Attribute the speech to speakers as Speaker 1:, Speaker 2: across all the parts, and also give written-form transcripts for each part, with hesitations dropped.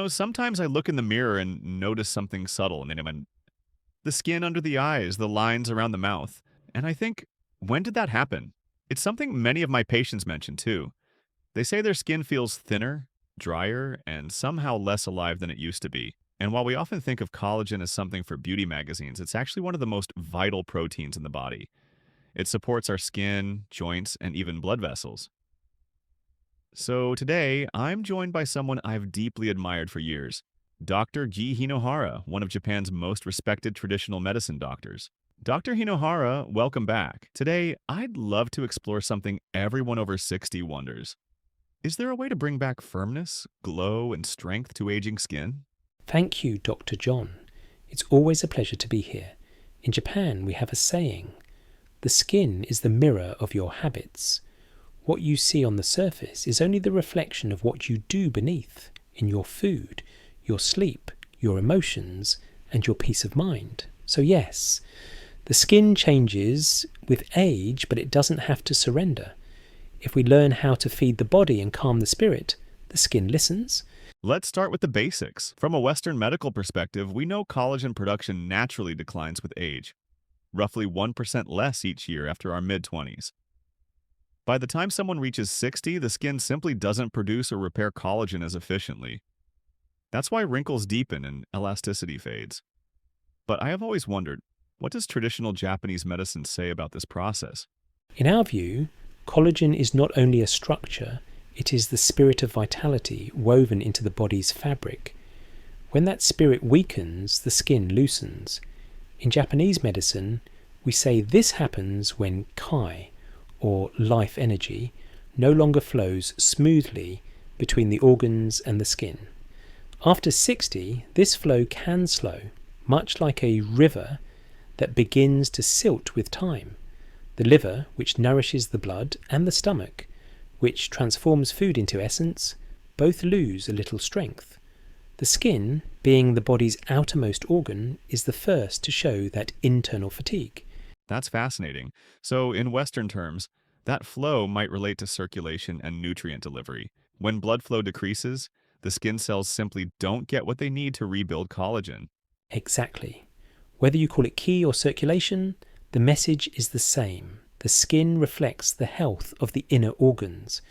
Speaker 1: Sometimes I look in the mirror and notice something subtle. The skin under the eyes, the lines around the mouth. And I think, when did that happen? It's something many of my patients mention too. They say their skin feels thinner, drier, and somehow less alive than it used to be. And while we often think of collagen as something for beauty magazines, it's actually one of the most vital proteins in the body. It supports our skin, joints, and even blood vessels. So today, I'm joined by someone I've deeply admired for years, Dr. Ji Hinohara, one of Japan's most respected traditional medicine doctors. Dr. Hinohara, welcome back. Today, I'd love to explore something everyone over 60 wonders. Is there a way to bring back firmness, glow, and strength to aging skin?
Speaker 2: Thank you, Dr. John. It's always a pleasure to be here. In Japan, we have a saying, the skin is the mirror of your habits. What you see on the surface is only the reflection of what you do beneath, in your food, your sleep, your emotions, and your peace of mind. So yes, the skin changes with age, but it doesn't have to surrender. If we learn how to feed the body and calm the spirit, the skin listens.
Speaker 1: Let's start with the basics. From a Western medical perspective, we know collagen production naturally declines with age, roughly 1% less each year after our mid-20s. By the time someone reaches 60, the skin simply doesn't produce or repair collagen as efficiently. That's why wrinkles deepen and elasticity fades. But I have always wondered, what does traditional Japanese medicine say about this process?
Speaker 2: In our view, collagen is not only a structure, it is the spirit of vitality woven into the body's fabric. When that spirit weakens, the skin loosens. In Japanese medicine, we say this happens when kai, or life energy, no longer flows smoothly between the organs and the skin. After 60, this flow can slow, much like a river that begins to silt with time. The liver, which nourishes the blood, and the stomach, which transforms food into essence, both lose a little strength. The skin, being the body's outermost organ, is the first to show that internal fatigue.
Speaker 1: That's fascinating. So, in Western terms, that flow might relate to circulation and nutrient delivery. When blood flow decreases, the skin cells simply don't get what they need to rebuild collagen.
Speaker 2: Exactly. Whether you call it ki or circulation, the message is the same. The skin reflects the health of the inner organs.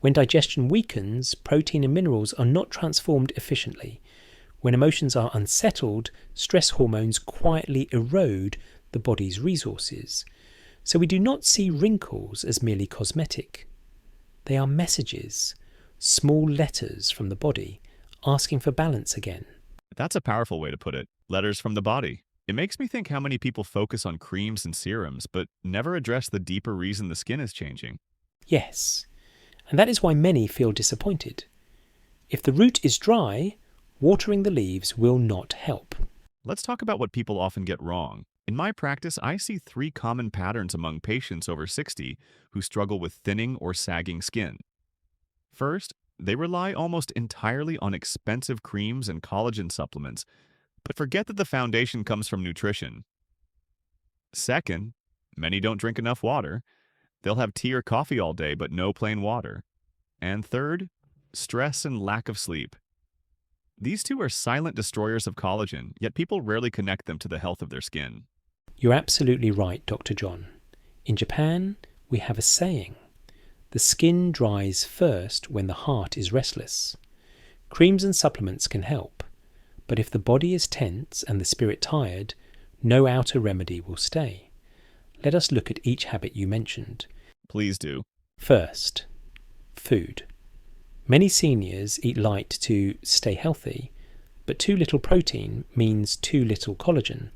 Speaker 2: When digestion weakens, protein and minerals are not transformed efficiently. When emotions are unsettled, stress hormones quietly erode the body's resources. So we do not see wrinkles as merely cosmetic. They are messages, small letters from the body, asking for balance again.
Speaker 1: That's a powerful way to put it. Letters from the body. It makes me think how many people focus on creams and serums, but never address the deeper reason the skin is changing.
Speaker 2: Yes, and that is why many feel disappointed. If the root is dry, watering the leaves will not help.
Speaker 1: Let's talk about what people often get wrong. In my practice, I see three common patterns among patients over 60 who struggle with thinning or sagging skin. First, they rely almost entirely on expensive creams and collagen supplements, but forget that the foundation comes from nutrition. Second, many don't drink enough water. They'll have tea or coffee all day, but no plain water. And third, stress and lack of sleep. These two are silent destroyers of collagen, yet people rarely connect them to the health of their skin.
Speaker 2: You're absolutely right, Dr. John. In Japan, we have a saying, the skin dries first when the heart is restless. Creams and supplements can help, but if the body is tense and the spirit tired, no outer remedy will stay. Let us look at each habit you mentioned.
Speaker 1: Please do.
Speaker 2: First, food. Many seniors eat light to stay healthy, but too little protein means too little collagen.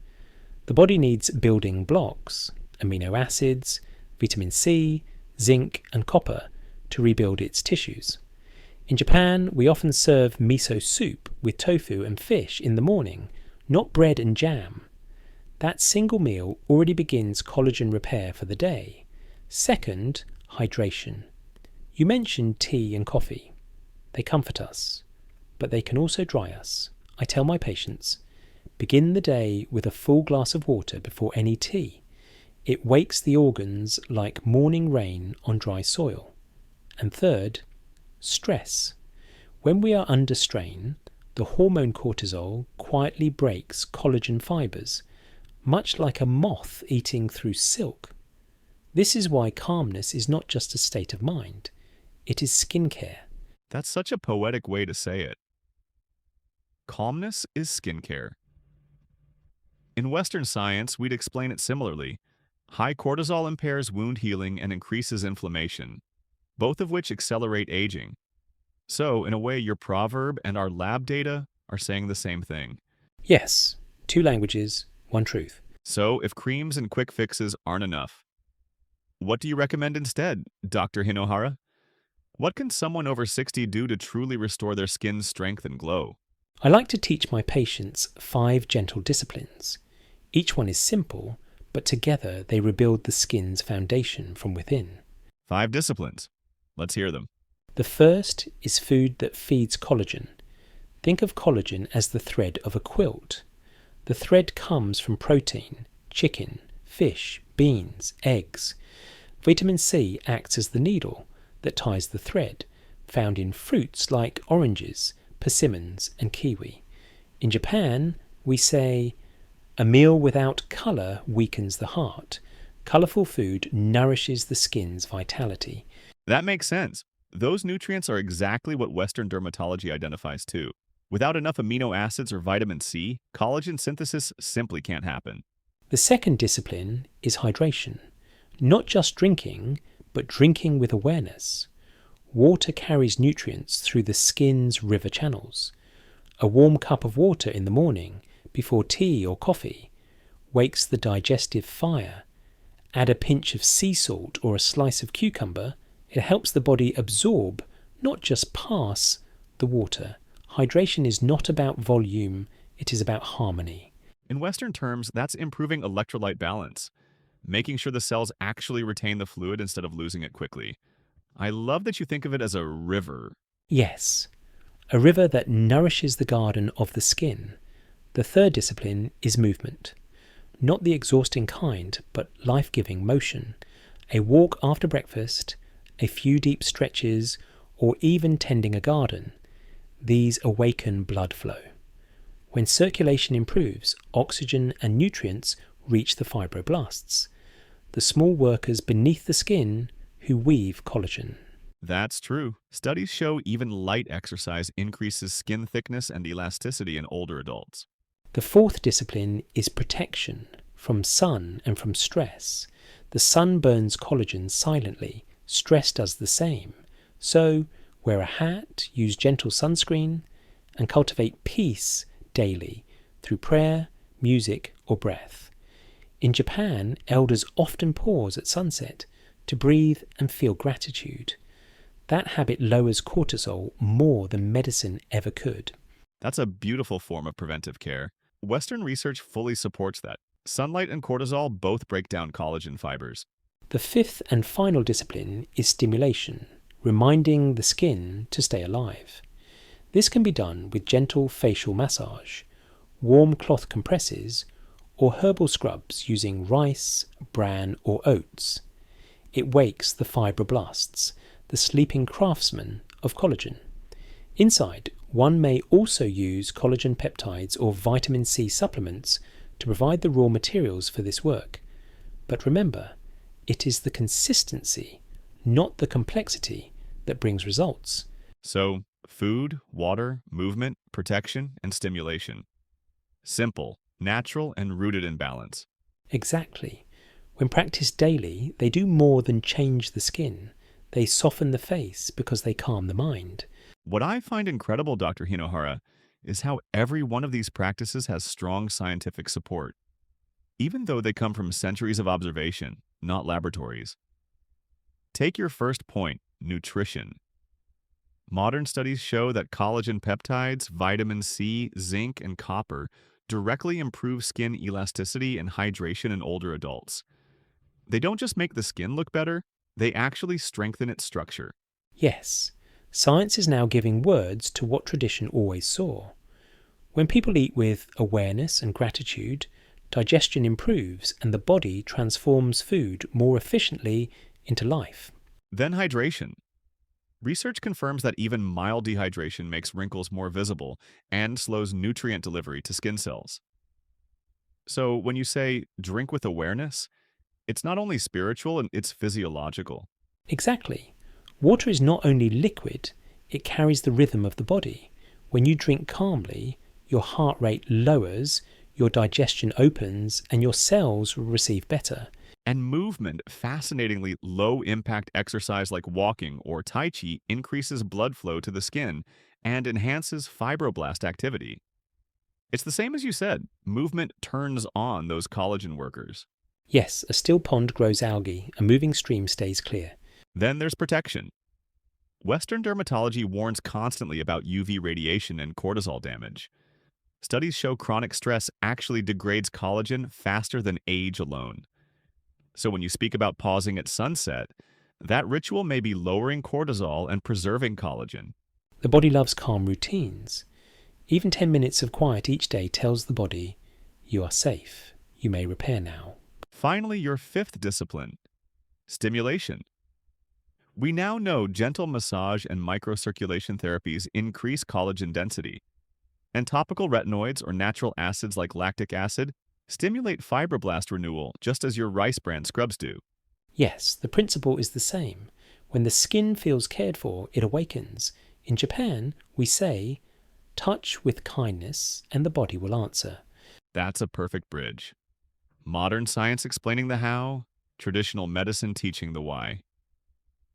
Speaker 2: The body needs building blocks, amino acids, vitamin C, zinc and copper to rebuild its tissues. In Japan, we often serve miso soup with tofu and fish in the morning, not bread and jam. That single meal already begins collagen repair for the day. Second, hydration. You mentioned tea and coffee. They comfort us, but they can also dry us. I tell my patients, begin the day with a full glass of water before any tea. It wakes the organs like morning rain on dry soil. And third, stress. When we are under strain, the hormone cortisol quietly breaks collagen fibres, much like a moth eating through silk. This is why calmness is not just a state of mind, it is skincare.
Speaker 1: That's such a poetic way to say it. Calmness is skincare. In Western science, we'd explain it similarly. High cortisol impairs wound healing and increases inflammation, both of which accelerate aging. So, in a way, your proverb and our lab data are saying the same thing.
Speaker 2: Yes, two languages, one truth.
Speaker 1: So, if creams and quick fixes aren't enough, what do you recommend instead, Dr. Hinohara? What can someone over 60 do to truly restore their skin's strength and glow?
Speaker 2: I like to teach my patients 5 gentle disciplines. Each one is simple, but together they rebuild the skin's foundation from within.
Speaker 1: 5 disciplines. Let's hear them.
Speaker 2: The first is food that feeds collagen. Think of collagen as the thread of a quilt. The thread comes from protein, chicken, fish, beans, eggs. Vitamin C acts as the needle that ties the thread, found in fruits like oranges, persimmons, and kiwi. In Japan, we say, "A meal without colour weakens the heart. Colourful food nourishes the skin's vitality."
Speaker 1: That makes sense. Those nutrients are exactly what Western dermatology identifies too. Without enough amino acids or vitamin C, collagen synthesis simply can't happen.
Speaker 2: The second discipline is hydration. Not just drinking, but drinking with awareness. Water carries nutrients through the skin's river channels. A warm cup of water in the morning, before tea or coffee, wakes the digestive fire. Add a pinch of sea salt or a slice of cucumber. It helps the body absorb, not just pass, the water. Hydration is not about volume, it is about harmony.
Speaker 1: In Western terms, that's improving electrolyte balance, making sure the cells actually retain the fluid instead of losing it quickly. I love that you think of it as a river.
Speaker 2: Yes, a river that nourishes the garden of the skin. The third discipline is movement. Not the exhausting kind, but life-giving motion. A walk after breakfast, a few deep stretches, or even tending a garden. These awaken blood flow. When circulation improves, oxygen and nutrients reach the fibroblasts, the small workers beneath the skin who weave collagen.
Speaker 1: That's true. Studies show even light exercise increases skin thickness and elasticity in older adults.
Speaker 2: The fourth discipline is protection from sun and from stress. The sun burns collagen silently. Stress does the same. So, wear a hat, use gentle sunscreen, and cultivate peace daily through prayer, music, or breath. In Japan, elders often pause at sunset to breathe and feel gratitude. That habit lowers cortisol more than medicine ever could.
Speaker 1: That's a beautiful form of preventive care. Western research fully supports that. Sunlight and cortisol both break down collagen fibers.
Speaker 2: The fifth and final discipline is stimulation, reminding the skin to stay alive. This can be done with gentle facial massage, warm cloth compresses, or herbal scrubs using rice, bran, or oats. It wakes the fibroblasts, the sleeping craftsmen of collagen. Inside, one may also use collagen peptides or vitamin C supplements to provide the raw materials for this work. But remember, it is the consistency, not the complexity, that brings results.
Speaker 1: So, food, water, movement, protection, and stimulation. Simple, natural, and rooted in balance.
Speaker 2: Exactly. When practiced daily, they do more than change the skin. They soften the face because they calm the mind.
Speaker 1: What I find incredible, Dr. Hinohara, is how every one of these practices has strong scientific support, even though they come from centuries of observation, not laboratories. Take your first point, nutrition. Modern studies show that collagen peptides, vitamin C, zinc, and copper directly improve skin elasticity and hydration in older adults. They don't just make the skin look better, they actually strengthen its structure.
Speaker 2: Yes, science is now giving words to what tradition always saw. When people eat with awareness and gratitude, digestion improves and the body transforms food more efficiently into life.
Speaker 1: Then hydration. Research confirms that even mild dehydration makes wrinkles more visible and slows nutrient delivery to skin cells. So when you say drink with awareness, it's not only spiritual and it's physiological.
Speaker 2: Exactly. Water is not only liquid, it carries the rhythm of the body. When you drink calmly, your heart rate lowers, your digestion opens, and your cells will receive better.
Speaker 1: And movement, fascinatingly low impact exercise like walking or Tai Chi increases blood flow to the skin and enhances fibroblast activity. It's the same as you said, movement turns on those collagen workers.
Speaker 2: Yes, a still pond grows algae, a moving stream stays clear.
Speaker 1: Then there's protection. Western dermatology warns constantly about UV radiation and cortisol damage. Studies show chronic stress actually degrades collagen faster than age alone. So when you speak about pausing at sunset, that ritual may be lowering cortisol and preserving collagen.
Speaker 2: The body loves calm routines. Even 10 minutes of quiet each day tells the body, you are safe, you may repair now.
Speaker 1: Finally, your fifth discipline, stimulation. We now know gentle massage and microcirculation therapies increase collagen density, and topical retinoids or natural acids like lactic acid stimulate fibroblast renewal just as your rice bran scrubs do.
Speaker 2: Yes, the principle is the same. When the skin feels cared for, it awakens. In Japan, we say, touch with kindness and the body will answer.
Speaker 1: That's a perfect bridge. Modern science explaining the how, traditional medicine teaching the why.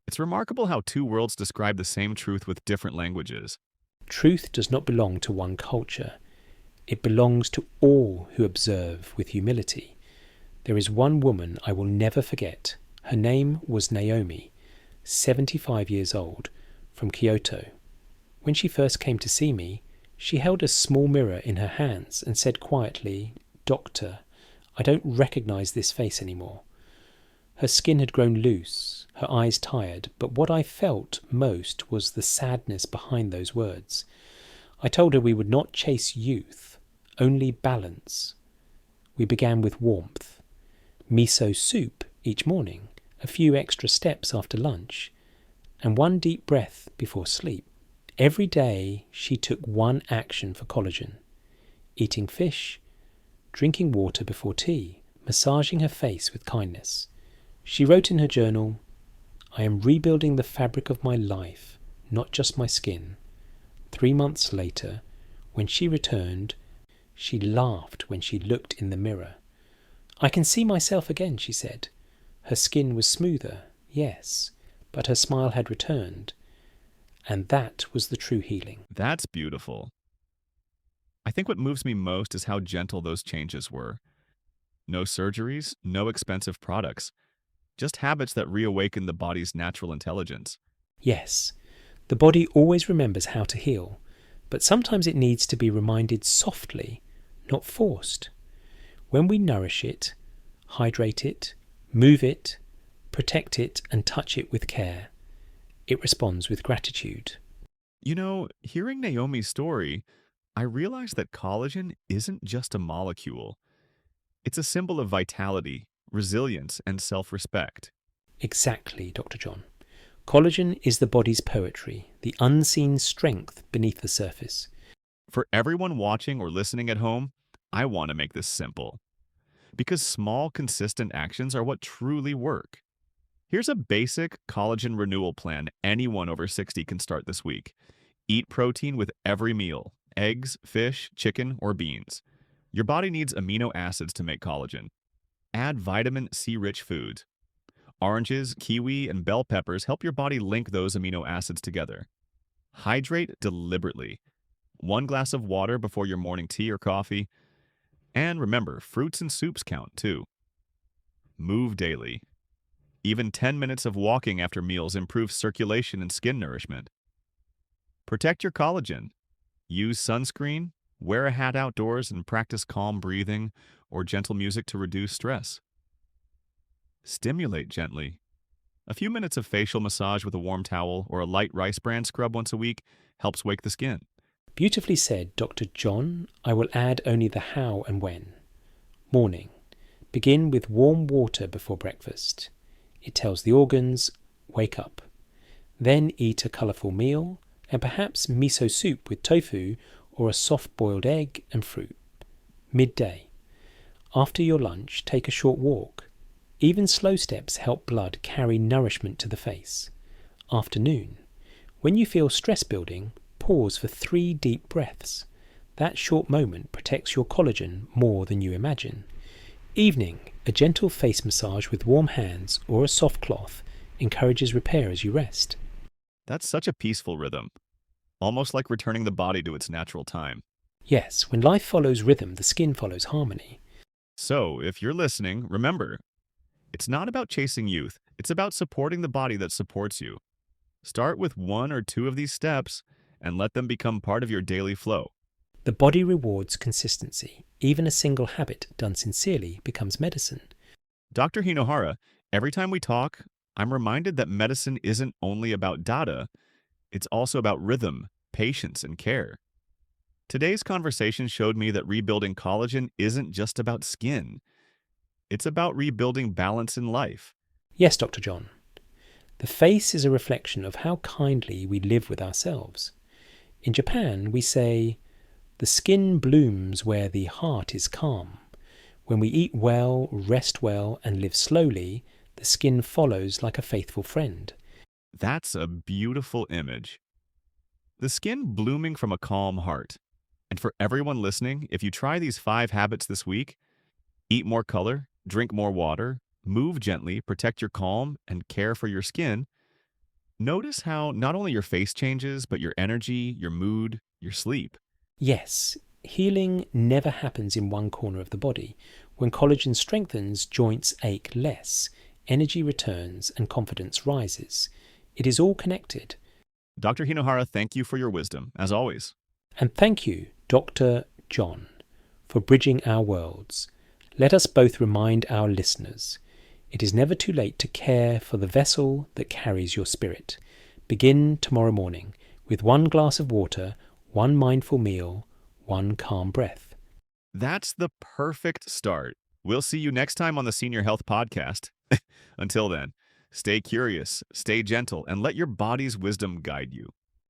Speaker 1: It's remarkable how two worlds describe the same truth with different languages.
Speaker 2: Truth does not belong to one culture. It belongs to all who observe with humility. There is one woman I will never forget. Her name was Naomi, 75 years old, from Kyoto. When she first came to see me, she held a small mirror in her hands and said quietly, "Doctor, I don't recognize this face anymore." Her skin had grown loose, her eyes tired, but what I felt most was the sadness behind those words. I told her we would not chase youth, only balance. We began with warmth, miso soup each morning, a few extra steps after lunch, and one deep breath before sleep. Every day she took one action for collagen: eating fish, drinking water before tea, massaging her face with kindness. She wrote in her journal, "I am rebuilding the fabric of my life, not just my skin." 3 months later, when she returned, she laughed when she looked in the mirror. "I can see myself again," she said. Her skin was smoother, yes, but her smile had returned. And that was the true healing.
Speaker 1: That's beautiful. I think what moves me most is how gentle those changes were. No surgeries, no expensive products, just habits that reawaken the body's natural intelligence.
Speaker 2: Yes, the body always remembers how to heal, but sometimes it needs to be reminded softly, not forced. When we nourish it, hydrate it, move it, protect it, and touch it with care, it responds with gratitude.
Speaker 1: You know, hearing Naomi's story, I realized that collagen isn't just a molecule. It's a symbol of vitality, resilience, and self-respect.
Speaker 2: Exactly, Dr. John. Collagen is the body's poetry, the unseen strength beneath the surface.
Speaker 1: For everyone watching or listening at home, I want to make this simple. Because small, consistent actions are what truly work. Here's a basic collagen renewal plan anyone over 60 can start this week. Eat protein with every meal: eggs, fish, chicken, or beans. Your body needs amino acids to make collagen. Add vitamin C-rich foods. Oranges, kiwi, and bell peppers help your body link those amino acids together. Hydrate deliberately. 1 glass of water before your morning tea or coffee. And remember, fruits and soups count too. Move daily. Even 10 minutes of walking after meals improves circulation and skin nourishment. Protect your collagen. Use sunscreen, wear a hat outdoors, and practice calm breathing or gentle music to reduce stress. Stimulate gently. A few minutes of facial massage with a warm towel or a light rice bran scrub once a week helps wake the skin.
Speaker 2: Beautifully said, Dr. John. I will add only the how and when. Morning. Begin with warm water before breakfast. It tells the organs, wake up. Then eat a colourful meal and perhaps miso soup with tofu or a soft boiled egg and fruit. Midday. After your lunch, take a short walk. Even slow steps help blood carry nourishment to the face. Afternoon. When you feel stress building, pause for 3 deep breaths. That short moment protects your collagen more than you imagine. Evening. A gentle face massage with warm hands or a soft cloth encourages repair as you rest.
Speaker 1: That's such a peaceful rhythm, almost like returning the body to its natural time.
Speaker 2: Yes, when life follows rhythm, the skin follows harmony.
Speaker 1: So, if you're listening, remember, it's not about chasing youth, it's about supporting the body that supports you. Start with 1 or 2 of these steps and let them become part of your daily flow.
Speaker 2: The body rewards consistency. Even a single habit done sincerely becomes medicine.
Speaker 1: Dr. Hinohara, every time we talk, I'm reminded that medicine isn't only about data, it's also about rhythm, patience, and care. Today's conversation showed me that rebuilding collagen isn't just about skin. It's about rebuilding balance in life.
Speaker 2: Yes, Dr. John. The face is a reflection of how kindly we live with ourselves. In Japan, we say, "The skin blooms where the heart is calm." When we eat well, rest well, and live slowly, the skin follows like a faithful friend.
Speaker 1: That's a beautiful image. The skin blooming from a calm heart. And for everyone listening, if you try these 5 habits this week, eat more color, drink more water, move gently, protect your calm, and care for your skin, notice how not only your face changes, but your energy, your mood, your sleep.
Speaker 2: Yes, healing never happens in one corner of the body. When collagen strengthens, joints ache less, energy returns, and confidence rises. It is all connected.
Speaker 1: Dr. Hinohara, thank you for your wisdom, as always.
Speaker 2: And thank you, Dr. John, for bridging our worlds. Let us both remind our listeners, it is never too late to care for the vessel that carries your spirit. Begin tomorrow morning with 1 glass of water, 1 mindful meal, 1 calm breath.
Speaker 1: That's the perfect start. We'll see you next time on the Senior Health Podcast. Until then, stay curious, stay gentle, and let your body's wisdom guide you.